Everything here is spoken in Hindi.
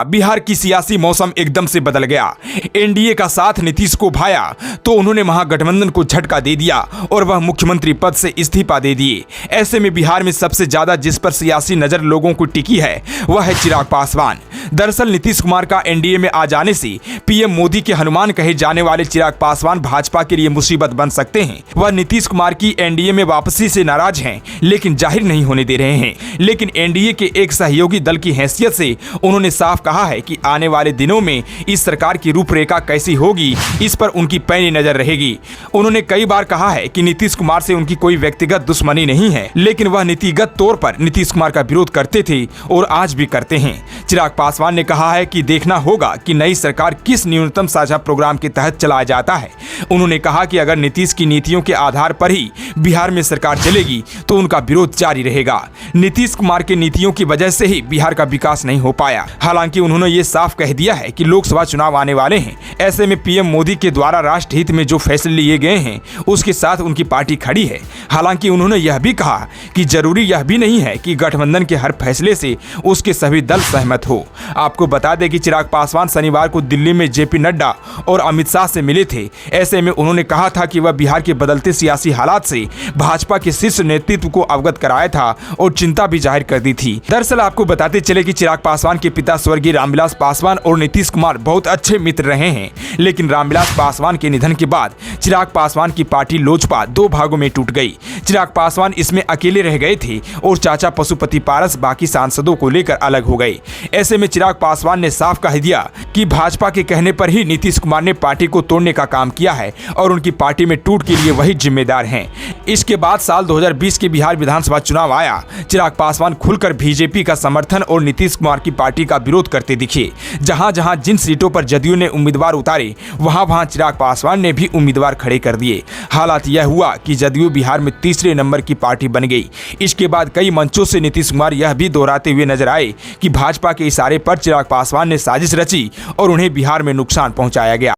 बिहार की सियासी मौसम एकदम से बदल गया। एनडीए का साथ नीतीश को भाया तो उन्होंने महागठबंधन को झटका दे दिया और वह मुख्यमंत्री पद से इस्तीफा दे दिए। ऐसे में बिहार में सबसे ज्यादा जिस पर सियासी नजर लोगों को टिकी है वह है चिराग पासवान। दरअसल नीतीश कुमार का एनडीए में आ जाने से पीएम मोदी के हनुमान कहे जाने वाले चिराग पासवान भाजपा के लिए मुसीबत बन सकते हैं। वह नीतीश कुमार की एनडीए में वापसी से नाराज हैं, लेकिन जाहिर नहीं होने दे रहे हैं। लेकिन एनडीए के एक सहयोगी दल की हैसियत से उन्होंने साफ कहा है कि आने वाले दिनों में इस सरकार की रूपरेखा कैसी होगी, इस पर उनकी पैनी नजर रहेगी। उन्होंने कई बार कहा है कि नीतीश कुमार से उनकी कोई व्यक्तिगत दुश्मनी नहीं है, लेकिन वह नीतिगत तौर पर नीतीश कुमार का विरोध करते थे और आज भी करते हैं। चिराग पासवान ने कहा है कि देखना होगा कि नई सरकार किस न्यूनतम साझा प्रोग्राम के तहत चलाया जाता है। उन्होंने कहा कि अगर नीतीश की नीतियों के आधार पर ही बिहार में सरकार चलेगी तो उनका विरोध जारी रहेगा। नीतीश कुमार की नीतियों की वजह से ही बिहार का विकास नहीं हो पाया। हालांकि उन्होंने ये साफ कह दिया है कि लोकसभा चुनाव आने वाले हैं। ऐसे में पीएम मोदी के द्वारा राष्ट्र हित में जो फैसले लिए गए हैं उसके साथ उनकी पार्टी खड़ी है। हालांकि उन्होंने यह भी कहा कि जरूरी यह भी नहीं है कि गठबंधन के हर फैसले से उसके सभी दल सहमत हो। आपको बता दें कि चिराग पासवान शनिवार को दिल्ली में जेपी नड्डा और अमित शाह से मिले थे। ऐसे में उन्होंने कहा था कि वह बिहार के बदलते सियासी हालात से भाजपा के शीर्ष नेतृत्व को अवगत कराया था और चिंता भी जाहिर कर दी थी। दरअसल आपको बताते चले कि चिराग पासवान के पिता स्वर्गीय रामविलास पासवान और नीतीश कुमार बहुत अच्छे मित्र रहे हैं, लेकिन रामविलास पासवान के निधन के बाद चिराग पासवान की पार्टी लोजपा दो भागों में टूट गई। चिराग पासवान इसमें अकेले रह गए थे और चाचा पशुपति पारस बाकी सांसदों को लेकर अलग हो गए। ऐसे में चिराग पासवान ने साफ कह दिया कि भाजपा के कहने पर ही नीतीश कुमार ने पार्टी को तोड़ने का काम किया है और उनकी पार्टी में टूट के लिए वही जिम्मेदार हैं। इसके बाद साल 2020 के बिहार विधानसभा चुनाव आया। चिराग पासवान खुलकर बीजेपी का समर्थन और नीतीश कुमार की पार्टी का विरोध करते दिखे। जहां जहां जिन सीटों पर जदयू ने उम्मीदवार उतारे वहां वहां चिराग पासवान ने भी उम्मीदवार खड़े कर दिए। हालात यह हुआ कि जदयू बिहार में तीसरे नंबर की पार्टी बन गई। इसके बाद कई मंचों से नीतीश कुमार यह भी दोहराते हुए नजर आए कि भाजपा के इशारे पर चिराग पासवान ने साजिश रची और उन्हें बिहार में नुकसान पहुंचाया गया।